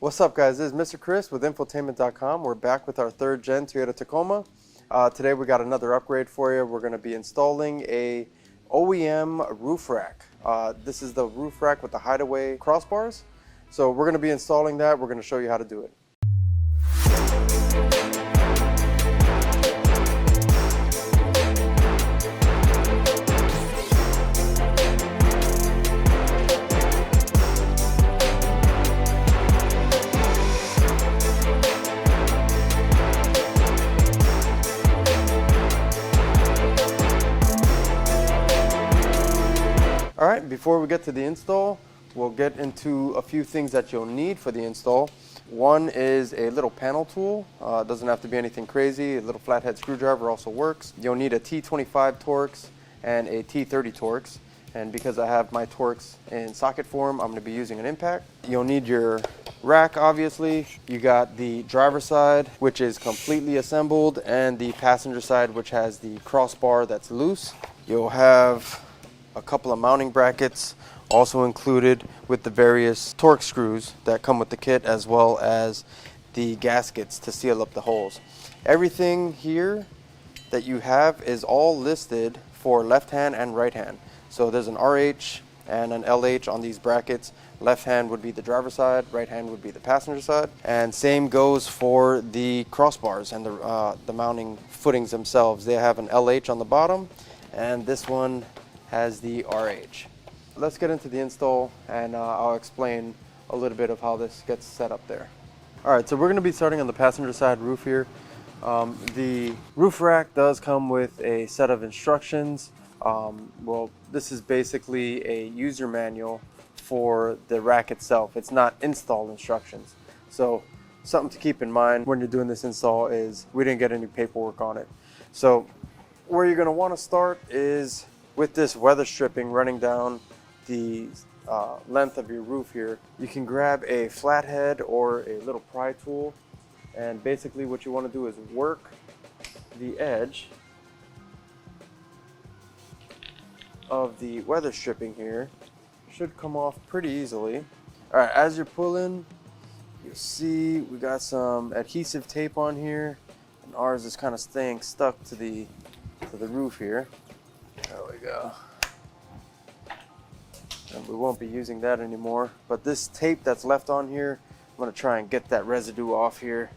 What's up, guys? This is Mr. Chris with Infotainment.com. We're back with our 3rd gen Toyota Tacoma. Today we got another upgrade for you. We're going to be installing a OEM roof rack. This is the roof rack with the hideaway crossbars. So we're going to be installing that. We're going to show you how to do it. All right, before we get to the install, we'll get into a few things that you'll need for the install. One is a little panel tool. It doesn't have to be anything crazy. A little flathead screwdriver also works. You'll need a T25 Torx and a T30 Torx. And because I have my Torx in socket form, I'm gonna be using an impact. You'll need your rack, obviously. You got the driver side, which is completely assembled, and the passenger side, which has the crossbar that's loose. You'll have a couple of mounting brackets also included with the various Torx screws that come with the kit, as well as the gaskets to seal up the holes. Everything here that you have is all listed for left hand and right hand. So there's an RH and an LH on these brackets. Left hand would be the driver side, right hand would be the passenger side. And same goes for the crossbars and the mounting footings themselves. They have an LH on the bottom, and this one has the RH. Let's get into the install, and I'll explain a little bit of how this gets set up there. All right, so we're gonna be starting on the passenger side roof here. The roof rack does come with a set of instructions. Well, this is basically a user manual for the rack itself. It's not install instructions. So something to keep in mind when you're doing this install is we didn't get any paperwork on it. So where you're gonna wanna start is with this weather stripping running down the length of your roof here. You can grab a flathead or a little pry tool, and basically what you want to do is work the edge of the weather stripping here. Should come off pretty easily. All right, as you're pulling, you'll see we got some adhesive tape on here, and ours is kind of staying stuck to the roof here. There we go. And we won't be using that anymore. But this tape that's left on here, I'm going to try and get that residue off here.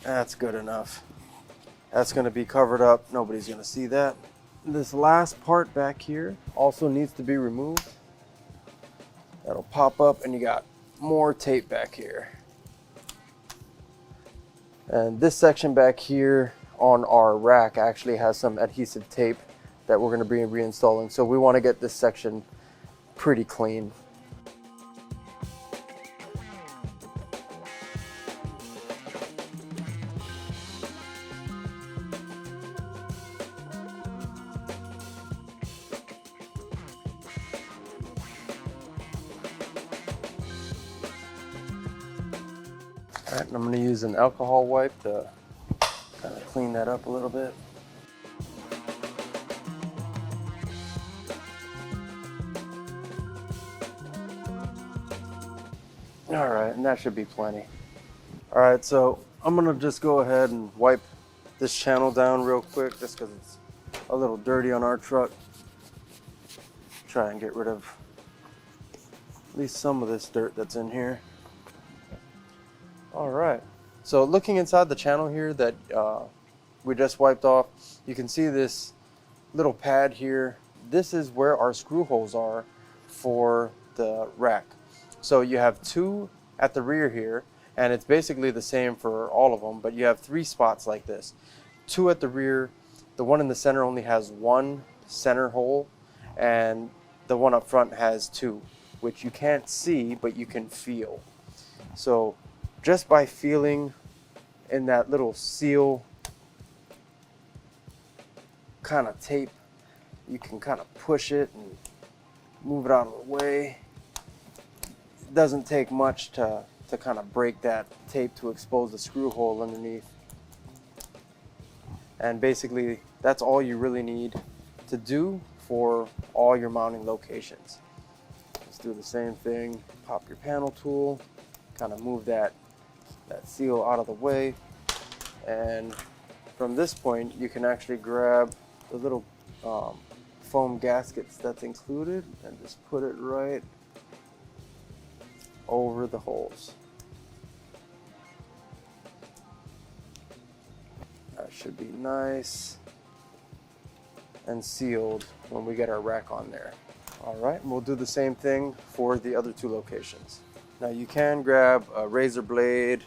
That's good enough. That's going to be covered up. Nobody's going to see that. This last part back here also needs to be removed. That'll pop up, and you got more tape back here. And this section back here on our rack actually has some adhesive tape that we're going to be reinstalling. So we want to get this section pretty clean. All right, and I'm going to use an alcohol wipe to kind of clean that up a little bit. All right, and that should be plenty. All right, so I'm going to just go ahead and wipe this channel down real quick just because it's a little dirty on our truck. Try and get rid of at least some of this dirt that's in here. All right, so looking inside the channel here that we just wiped off, you can see this little pad here. This is where our screw holes are for the rack. So you have 2 at the rear here, and it's basically the same for all of them, but you have 3 spots like this. 2 at the rear, the one in the center only has 1 center hole, and the one up front has 2, which you can't see, but you can feel. So just by feeling in that little seal kind of tape, you can kind of push it and move it out of the way. It doesn't take much to to kind of break that tape to expose the screw hole underneath. And basically that's all you really need to do for all your mounting locations. Let's do the same thing. Pop your panel tool, kind of move that seal out of the way, and from this point you can actually grab the little foam gaskets that's included and just put it right over the holes. That should be nice and sealed when we get our rack on there. All right, and we'll do the same thing for the other two locations. Now you can grab a razor blade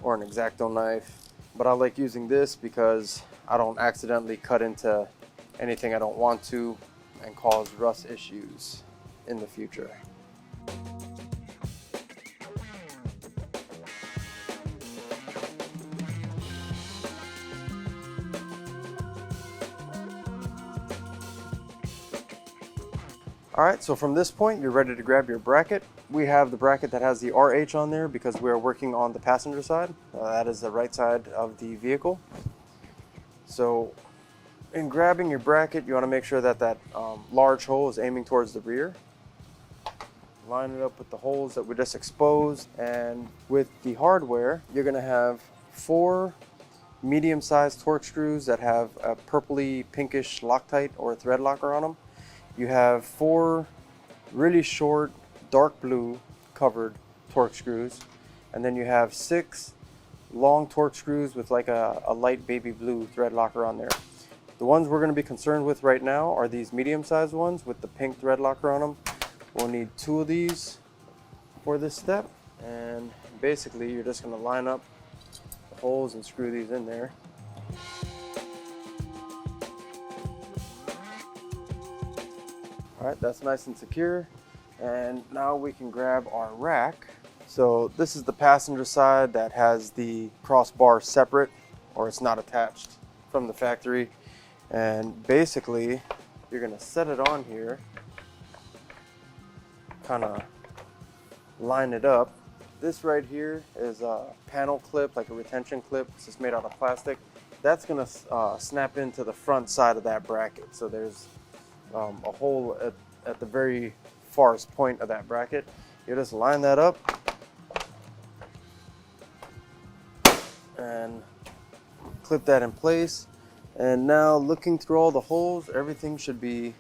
or an X-Acto knife, but I like using this because I don't accidentally cut into anything I don't want to and cause rust issues in the future. All right, so from this point, you're ready to grab your bracket. We have the bracket that has the RH on there because we are working on the passenger side. That is the right side of the vehicle. So in grabbing your bracket, you want to make sure that that large hole is aiming towards the rear. Line it up with the holes that we just exposed. And with the hardware, you're going to have 4 medium-sized torque screws that have a purpley pinkish Loctite or thread locker on them. You have 4 really short dark blue covered torque screws, and then you have 6 long torque screws with like a light baby blue thread locker on there. The ones we're going to be concerned with right now are these medium-sized ones with the pink thread locker on them. We'll need 2 of these for this step, and basically you're just going to line up the holes and screw these in there. All right, that's nice and secure. And now we can grab our rack. So this is the passenger side that has the crossbar separate, or it's not attached from the factory. And basically, you're gonna set it on here, kind of line it up. This right here is a panel clip, like a retention clip. It's just made out of plastic. That's gonna snap into the front side of that bracket. So there's a hole at the very farthest point of that bracket. You just line that up and clip that in place. And now looking through all the holes, everything should be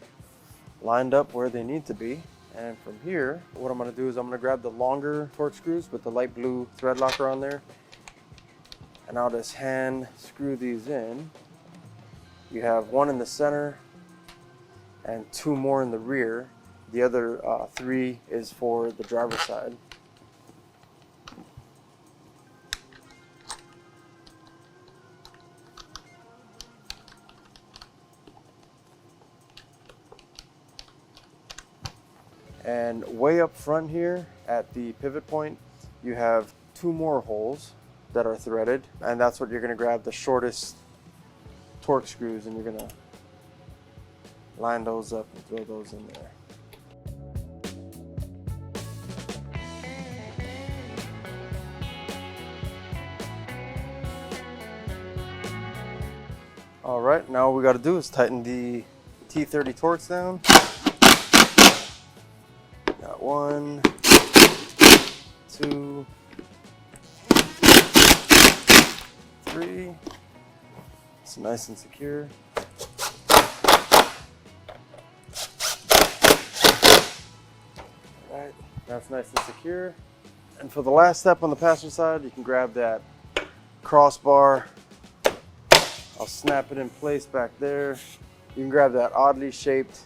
lined up where they need to be. And from here, what I'm going to do is I'm going to grab the longer torque screws with the light blue thread locker on there, and I'll just hand screw these in. You have 1 in the center and 2 more in the rear. The other 3 is for the driver's side. And way up front here at the pivot point, you have 2 more holes that are threaded, and that's what you're going to grab the shortest torque screws, and you're going to line those up and throw those in there. All right, now what we got to do is tighten the T30 Torx down. Got 1, 2, 3. It's nice and secure. All right, that's nice and secure. And for the last step on the passenger side, you can grab that crossbar. I'll snap it in place back there. You can grab that oddly shaped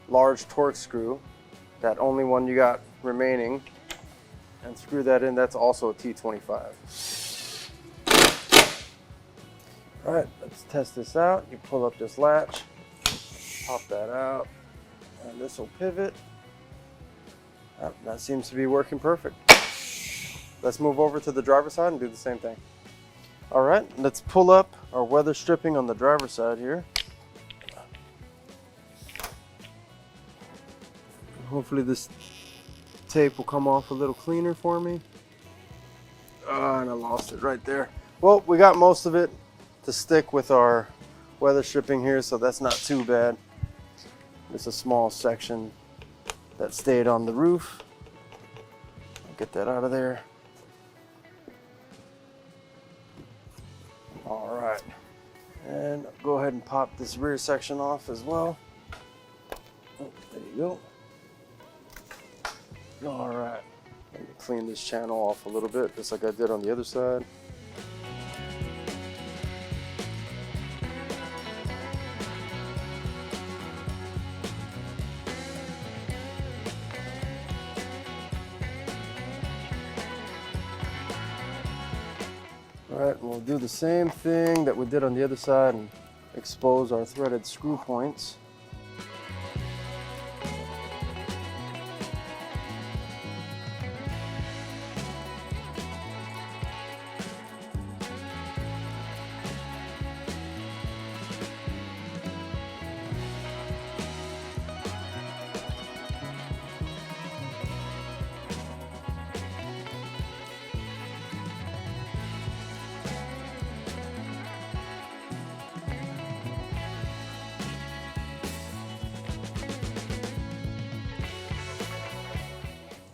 large torque screw, that only one you got remaining, and screw that in. That's also a T25. All right, let's test this out. You pull up this latch, pop that out, and this will pivot. That seems to be working perfect. Let's move over to the driver's side and do the same thing. All right, let's pull up our weather stripping on the driver's side here. Hopefully this tape will come off a little cleaner for me. And I lost it right there. Well, we got most of it to stick with our weather stripping here, so that's not too bad. Just a small section that stayed on the roof. I'll get that out of there. All right, and go ahead and pop this rear section off as well. Oh, there you go. All right, let me clean this channel off a little bit, just like I did on the other side. All right, we'll do the same thing that we did on the other side and expose our threaded screw points.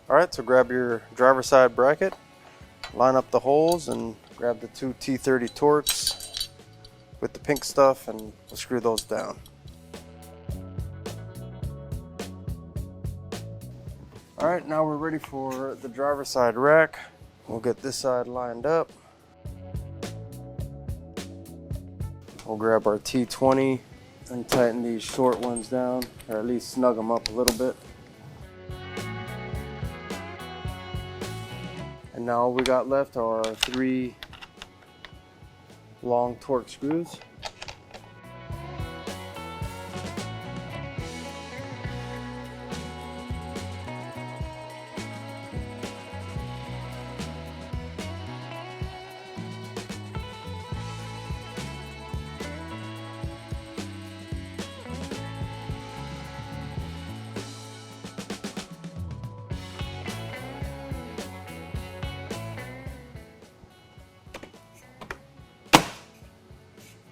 All right, so grab your driver's side bracket, line up the holes, and grab the two T30 Torx with the pink stuff, and we'll screw those down. All right, now we're ready for the driver's side rack. We'll get this side lined up. We'll grab our T20 and tighten these short ones down, or at least snug them up a little bit. And now all we got left are our 3 long Torx screws.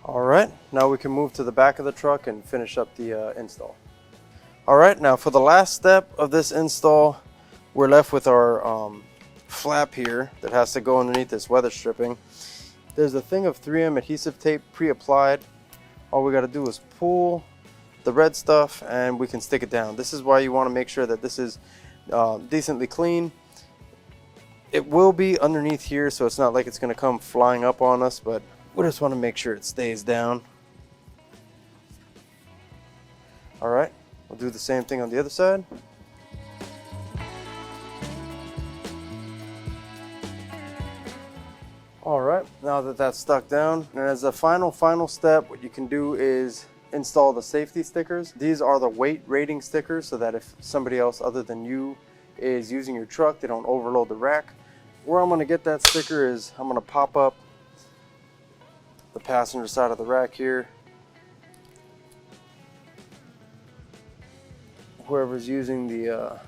All right, now we can move to the back of the truck and finish up the install. All right, now for the last step of this install, we're left with our flap here that has to go underneath this weather stripping. There's a thing of 3M adhesive tape pre-applied. All we gotta do is pull the red stuff and we can stick it down. This is why you wanna make sure that this is decently clean. It will be underneath here, so it's not like it's gonna come flying up on us, but we just want to make sure it stays down. All right, we'll do the same thing on the other side. All right, now that that's stuck down, and as a final step, what you can do is install the safety stickers. These are the weight rating stickers, so that if somebody else other than you is using your truck, they don't overload the rack. Where I'm going to get that sticker is I'm going to pop up the passenger side of the rack here. Whoever's using the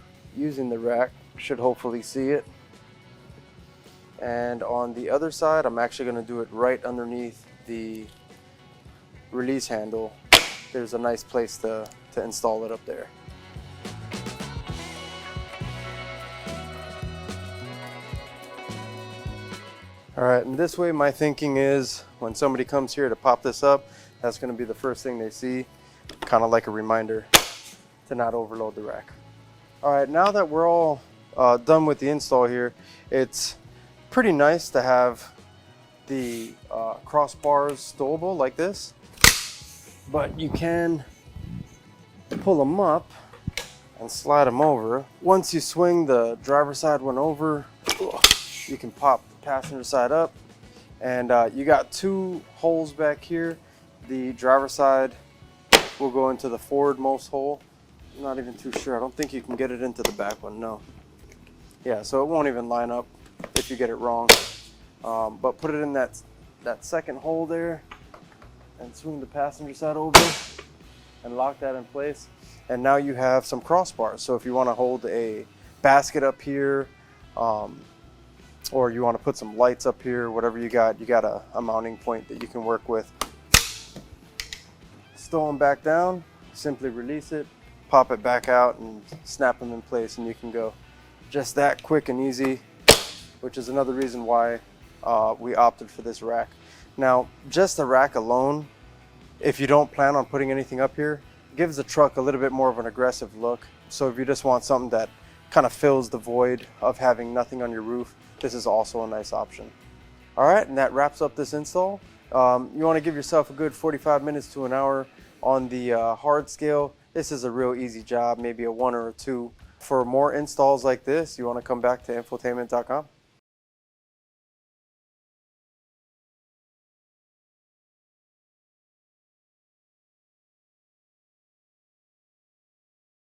rack should hopefully see it. And on the other side, I'm actually going to do it right underneath the release handle. There's a nice place to install it up there. All right, and this way my thinking is when somebody comes here to pop this up, that's going to be the first thing they see, kind of like a reminder to not overload the rack. All right, now that we're all done with the install here, it's pretty nice to have the crossbars stowable like this, but you can pull them up and slide them over. Once you swing the driver's side one over, you can pop the passenger side up, and you got 2 holes back here. The driver's side will go into the forwardmost hole. I'm not even too sure. I don't think you can get it into the back one, no. Yeah, so it won't even line up if you get it wrong. But put it in that second hole there and swing the passenger side over and lock that in place. And now you have some crossbars. So if you want to hold a basket up here, or you want to put some lights up here, whatever you got a mounting point that you can work with. Stow them back down, simply release it, pop it back out, and snap them in place, and you can go. Just that quick and easy, which is another reason why we opted for this rack. Now, just the rack alone, if you don't plan on putting anything up here, gives the truck a little bit more of an aggressive look. So if you just want something that kind of fills the void of having nothing on your roof, this is also a nice option. All right, and that wraps up this install. You want to give yourself a good 45 minutes to an hour on the hard scale. This is a real easy job, maybe a 1 or a 2. For more installs like this, you want to come back to infotainment.com.